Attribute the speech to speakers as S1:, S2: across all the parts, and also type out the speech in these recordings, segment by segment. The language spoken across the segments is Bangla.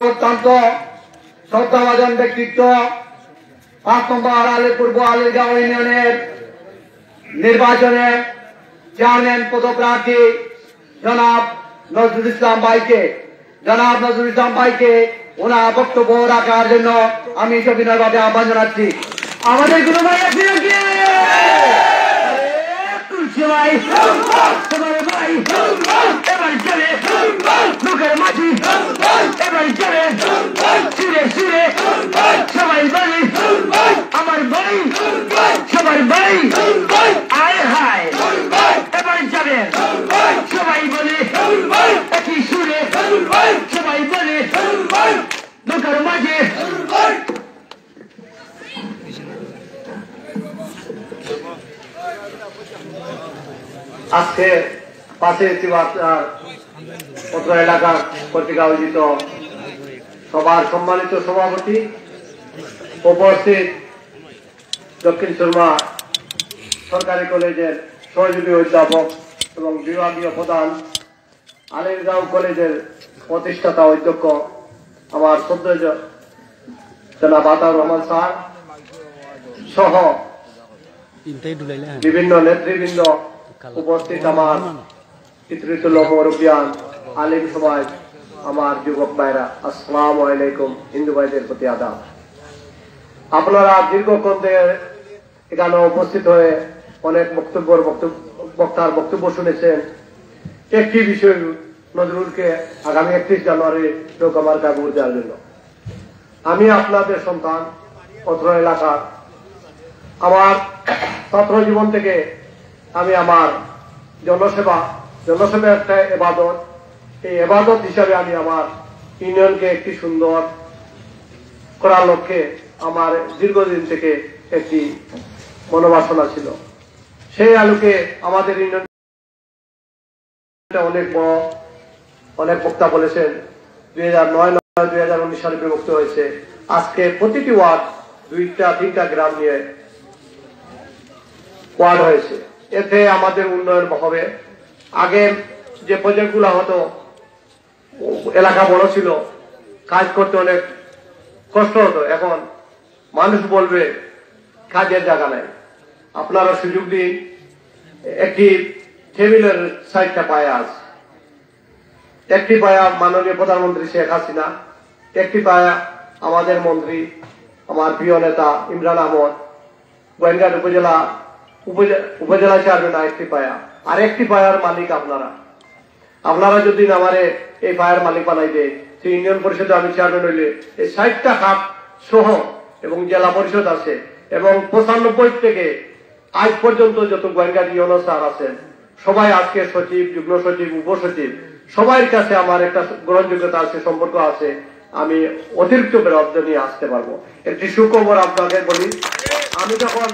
S1: অত্যন্ত শ্রদ্ধাভাজন ব্যক্তিত্ব 5 নম্বর আলীপুর আলীগাঁও ইউনিয়নের নির্বাচনে চেয়ারম্যান পদপ্রার্থী জনাব নজরুল ইসলাম ভাইকে ওনার বক্তব্য রাখার জন্য আমি সবিনয়ভাবে আহ্বান জানাচ্ছি। আমাদের কোনো ভাই আছে নাকি? ভাই ভাই এবার চলে লোকের মাঝি, এবার চলে সুরে সুরে সবাই বলি আমার ভাই, সবার ভাই আয় হায় এবার যাবে সবাই বলে একই সুরে সবাই বলে লোকের মাঝে। আজকে 5 অত্র এলাকার কর্তৃক আয়োজিত সবার সম্মানিত সভাপতি, উপস্থিত দক্ষিণ সুরমা সরকারি কলেজের সহযোগী অধ্যাপক এবং বিভাগীয় প্রধান, আলীগাঁও কলেজের প্রতিষ্ঠাতা অধ্যক্ষ আমার শ্রদ্ধেয় জনাব আতাউর রহমান স্যার সহ বিভিন্ন নেতৃবৃন্দ, উপস্থিত আমার পিতৃতুল্য মুরব্বিয়ান, আলিম সমাজ, আমার যুবক ভাইরা, আসসালামু আলাইকুম। হিন্দু ভাইদের প্রতি আদাব। আপনারা দীর্ঘক্ষণ থেকে এখানে উপস্থিত হয়ে অনেক বক্তার বক্তব্য শুনেছেন। একটি বিষয়, নজরুলকে আগামী 31 জানুয়ারি নৌকা মার্কা ভোট দেওয়ার জন্য। আমি আপনাদের সন্তান, অত্র এলাকার, আমার ছাত্র জীবন থেকে আমি আমার জনসেবা একটা এবাদত, এই এবাদত হিসাবে আমি আমার ইউনিয়নকে একটি সুন্দর করার লক্ষ্যে আমার দীর্ঘদিন থেকে একটি মনোবাসনা ছিল। সেই আলোকে আমাদের ইউনিয়ন অনেক বড়, অনেক বক্তা বলেছেন 2009-2019 সালে বিভক্ত হয়েছে। আজকে প্রতিটি ওয়ার্ড 2-3টা গ্রাম নিয়ে ওয়ার্ড হয়েছে। এতে আমাদের উন্নয়ন হবে। আগে যে প্রজেক্টগুলো হতো, এলাকা বড় ছিল, কাজ করতে অনেক কষ্ট হতো। এখন মানুষ বলবে কাজের জায়গা নাই। আপনারা সুযোগ দিন। একটি টেবিলের 60টা পায়া আছে। একটি পায়া মাননীয় প্রধানমন্ত্রী শেখ হাসিনা, একটি পায়া আমাদের মন্ত্রী, আমার প্রিয় নেতা ইমরান আহমদ, গোয়েন্দাঘাট উপজেলা চেয়ারম্যান একটি পায়া, আর একটি পায়ার মালিক আপনারা যদি আমারে এই পায়ার মালিক বানাই দেয়, সেই ইউনিয়ন পরিষদে আমি চেয়ারম্যান হইলে এই 60টা খাত সহ এবং জেলা পরিষদ আছে এবং 95 থেকে আজ পর্যন্ত যত গোয়েন্দাঘাট ইউনিয়ন স্যার আছেন সবাই আজকে সচিব, যুগ্ম সচিব, উপসচিব, সবার কাছে আমার একটা গ্রহণযোগ্যতা আছে, সম্পর্ক আছে। আমি অতিরিক্ত বরাদ্দ নিয়ে আসতে পারবো। একটি সুখবর আপনাকে বলি, আমি যখন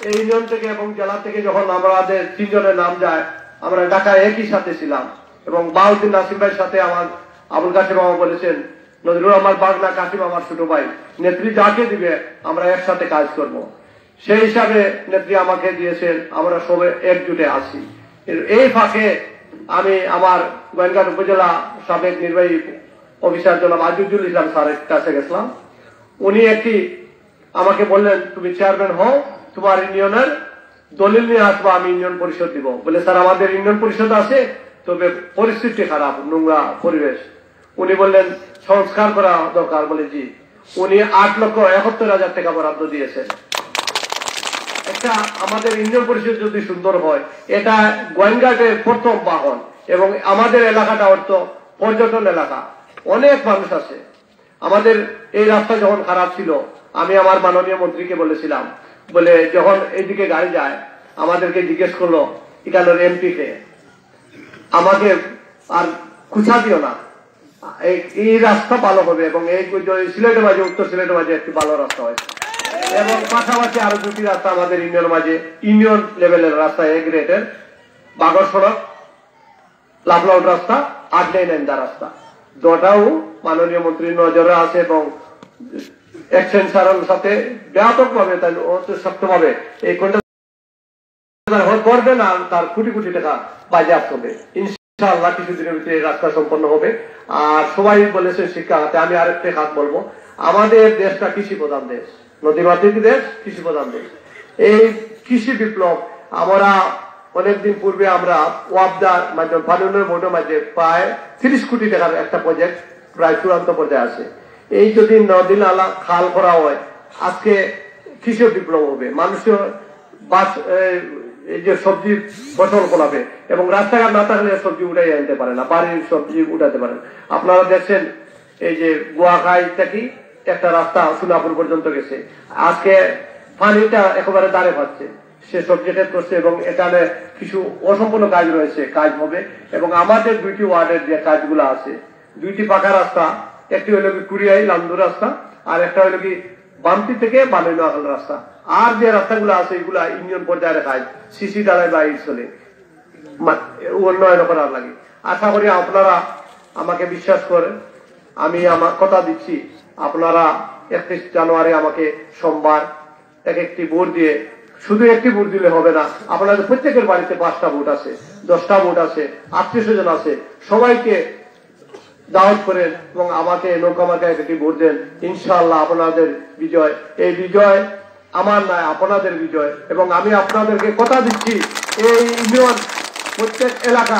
S1: এই ইউনিয়ন থেকে এবং জেলা থেকে যখন আমাদের 3 জনের নাম যায়, আমরা ঢাকায় একই সাথে ছিলাম এবং বাউদ্দিন নাসিম ভাইয়ের সাথে আমার আবুল কাসিম মামা বলেছেন, নজরুল আমার বাগনা, কাসিম আমার ছোট ভাই, নেত্রী যাকে দিবে আমরা একসাথে কাজ করব। সেই হিসাবে নেত্রী আমাকে দিয়েছেন, আমরা সবাই একজুটে আছি। এই ফাঁকে আমি আমার গোয়েন্দাঘাট উপজেলা সাবেক নির্বাহী অফিসার জনাব আজিজুল ইসলাম স্যারের কাছে গেছিলাম। উনি আমাকে বললেন, তুমি চেয়ারম্যান হও, তোমার ইউনিয়নের দলিল নিয়ে আসবা, আমি ইউনিয়ন পরিষদ দিব। বলে স্যার আমাদের ইউনিয়ন পরিষদ আছে, তবে পরিস্থিতি খারাপ, নোংরা পরিবেশ। উনি বললেন সংস্কার করা দরকার। বলে জি। উনি 8,71,000 টাকা বরাদ্দ দিয়েছেন। একটা আমাদের ইউনিয়ন পরিষদ যদি সুন্দর হয়, এটা গোয়েন্দাঘাটের প্রথম বাহন এবং আমাদের এলাকাটা অর্থ পর্যটন এলাকা, অনেক মানুষ আছে। আমাদের এই রাস্তা যখন খারাপ ছিল, আমি আমার মাননীয় মন্ত্রীকে বলেছিলাম, বলে যখন এইদিকে গাড়ি যায় আমাদেরকে জিজ্ঞেস করলো এখানের এমপি কে, আমাকে আর খুঁচা দিও না, এই রাস্তা ভালো হবে এবং এই সিলেটের মাঝে, উত্তর সিলেটের মাঝে একটি ভালো রাস্তা হয়েছে এবং পাশাপাশি আরো 2টি রাস্তা আমাদের ইউনিয়নের মাঝে, ইউনিয়ন লেভেলের রাস্তা, এ গ্রেডের বাগর সড়ক, লাভলাউড রাস্তা, 899 রাস্তা, দুটাও মাননীয় মন্ত্রীর নজরে আছে এবং এক্সটেনশনের সাথে ব্যাপকভাবে শক্তভাবে এই কোনটা করবে না, তার কোটি কোটি টাকা বাজেয়াপ্ত হবে। ইনশাআল্লাহ কিছুদিনের ভিতরে এই রাস্তা সম্পন্ন হবে। আর সবাই বলেছে শিক্ষা খাতে, আমি আরেকটা খাত বলবো, আমাদের দেশটা কৃষি প্রধান দেশ, নদীমাতৃক দেশ, কৃষি প্রধান দেশ। এই কৃষি বিপ্লব আমরা অনেকদিন পূর্বে আমরা ওয়াবদার মাধ্যমে পানি উন্নয়ন বোর্ডের মাধ্যমে প্রায় 30 কোটি টাকার একটা প্রজেক্ট প্রায় চূড়ান্ত পর্যায়ে আছে। এই যদি নদী নালা খাল করা হয়, আজকে কৃষি বিপ্লব হবে, মানুষের বাস এই যে সবজি ফসল ফলাবে, এবং রাস্তাঘাট না থাকলে সবজি উঠাই আনতে পারে না, বাড়ির সবজি উঠাতে পারেন। আপনারা দেখছেন এই যে গুয়াখাই থেকে একটা রাস্তা সোনাপুর পর্যন্ত গেছে, আজকে পানিটা একেবারে দাঁড়ে পাচ্ছে, সে সবজি ক্ষেত করছে, এবং এখানে কিছু অসম্পূর্ণ কাজ রয়েছে, কাজ হবে। এবং আমাদের 2টি ওয়ার্ডের যে কাজগুলো আছে, 2টি পাকা রাস্তা, একটি হলো কি কুড়িয়াই লামদু রাস্তা, আর একটা হলো কি বামতি থেকে বালুরঘাট রাস্তা। আর যে রাস্তাগুলো আছে এগুলা ইউনিয়ন পর্যায়ের কাজ, সিসি দ্বারাই বা চলে উন্নয়ন করার লাগে। আশা করি আপনারা আমাকে বিশ্বাস করেন, আমি আমার কথা দিচ্ছি, আপনারা 31 জানুয়ারি আমাকে সোমবার একটি ভোট দিয়ে, শুধু একটি ভোট দিলে হবে না, আপনাদের প্রত্যেকের বাড়িতে 5টা ভোট আছে, 10টা ভোট আছে, আত্মীয়স্বজন আছে, সবাইকে দাওয়াত করেন এবং আমাকে নৌকা মার্কায় একটি ভোট দেন। ইনশাআল্লাহ আপনাদের বিজয়, এই বিজয় আমার নয়, আপনাদের বিজয়। এবং আমি আপনাদেরকে কথা দিচ্ছি, এই ইউনিয়ন প্রত্যেক এলাকা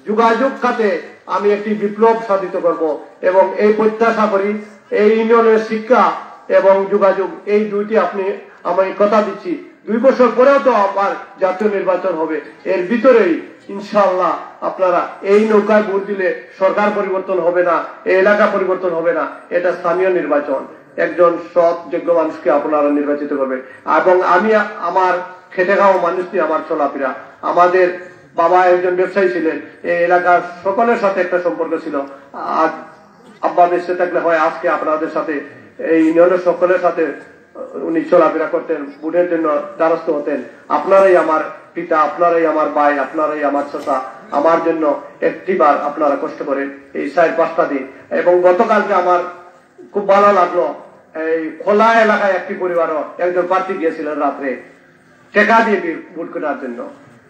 S1: যোগাযোগ খাতে আমি একটি বিপ্লব সাধিত করব, এবং এই প্রত্যাশা করি এই ইউনিয়নের শিক্ষা এবং যোগাযোগ, এই 2টি আপনি আমি কথা দিচ্ছি 2 বছর পরেও তো আবার জাতীয় নির্বাচন হবে, এর ভিতরেই ইনশাআল্লাহ আপনারা এই নৌকায় ভোট দিলে সরকার পরিবর্তন হবে না, এই এলাকা পরিবর্তন হবে না, এটা স্থানীয় নির্বাচন, একজন সৎ যোগ্য মানুষকে আপনারা নির্বাচিত করবে। এবং আমি আমার খেটে খাওয়া মানুষ নিয়ে আমার চলাফেরা, আমাদের বাবা একজন ব্যবসায়ী ছিলেন, এই এলাকার সকলের সাথে একটা সম্পর্ক ছিল, আর আব্বা বেঁচে থাকলে হয় আজকে আপনাদের সাথে এই ইউনিয়নের সকলের সাথে উনি চলাফেরা করতেন, ভোটের জন্য দ্বারস্থ হতেন। আপনারাই আমার পিতা, আপনারাই আমার ভাই, আপনারাই আমার চাচা, আমার জন্য একটিবার আপনারা কষ্ট করেন এই 4-5টা দিন। এবং গতকালকে আমার খুব ভালো লাগলো, এই খোলা এলাকায় একটি পরিবারও একজন প্রার্থী গিয়েছিলেন রাত্রে টাকা দিয়ে ভোট করার জন্য,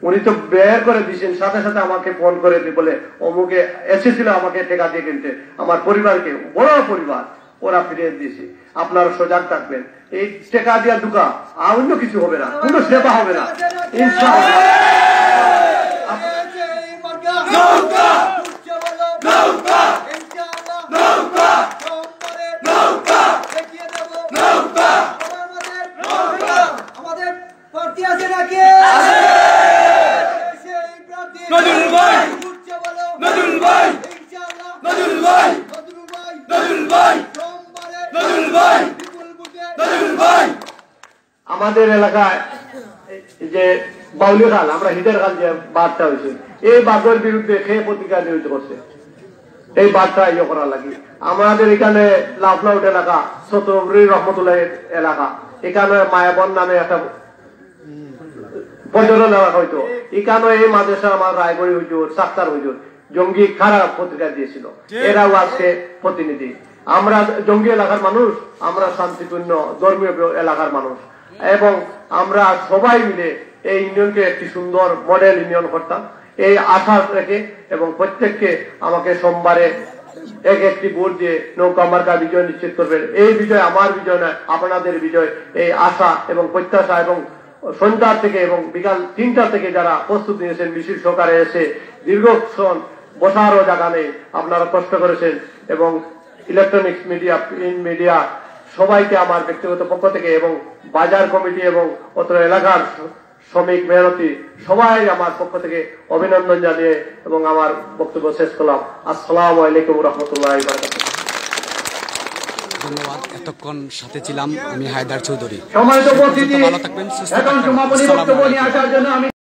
S1: উনি তো বের করে দিয়েছেন, সাথে সাথে আমাকে ফোন করে বলে অমুকে এসেছিল আমাকে টাকা দিয়ে কিনতে, আমার পরিবারকে, বড় পরিবার, ওরা ফিরিয়ে দিয়েছে। আপনারা সজাগ থাকবেন, এই টাকা দিয়া দুকা আর অন্য কিছু হবে না, কোনো সেবা হবে না ইনশাআল্লাহ। আমাদের এলাকায় যে বাউলি খাল, আমরা হিদের খাল যে বাঁধটা হয়েছে, এই বাঁধের বিরুদ্ধে খেয়ে প্রতিকার নিয়োজিত করছে, এই বাঁধটা ইয়ে করার লাগে। আমাদের এখানে লাফলাউট এলাকা, সতবরী রহমতুল্লাহ এলাকা, এখানে মায়াবন নামে একটা পর্যটন এলাকা হইতো, এখানে এই মাদ্রাসা আমার রায়গড়ি হুজুর, সাক্তার হুজুর জঙ্গি খারাপ পত্রিকা দিয়েছিল, এরাও আজকে প্রতিনিধি। আমরা জঙ্গি এলাকার মানুষ, আমরা শান্তিপূর্ণ ধর্মীয় এলাকার মানুষ, এবং আমরা সবাই মিলে এই ইউনিয়নকে একটি সুন্দর মডেল ইউনিয়ন করতাম, এই আশা রেখে, এবং প্রত্যেককে আমাকে সোমবারে একটি ভোট দিয়ে নৌকা মার্কা বিজয় নিশ্চিত করবেন। এই বিজয় আমার বিজয় নয়, আপনাদের বিজয়। এই আশা এবং প্রত্যাশা, এবং সন্ধ্যা থেকে এবং বিকাল 3টা থেকে যারা প্রস্তুত নিয়েছেন মিছিল সহকারে এসে দীর্ঘক্ষণ বসারও জায়গা নেই, আপনারা কষ্ট করেছেন, এবং ইলেকট্রনিক্স মিডিয়া, প্রিন্ট মিডিয়া, সবাইকে আমার ব্যক্তিগত পক্ষ থেকে এবং বাজার কমিটি এবং অত্র এলাকার শ্রমিক মেহনতি সবাই আমার পক্ষ থেকে অভিনন্দন জানিয়ে এবং আমার বক্তব্য শেষ করলাম। আসসালামু আলাইকুম রহমতুল্লাহি ওয়া বারাকাতুহু।
S2: ধন্যবাদ। এতক্ষণ সাথে ছিলাম আমি হায়দার চৌধুরী।
S1: সম্মানিত উপস্থিতি,
S2: ভালো থাকবেন, সুস্থ
S1: এখন
S2: থাকবেন।
S1: সমাপনী বক্তব্য নিয়ে আসার জন্য আমি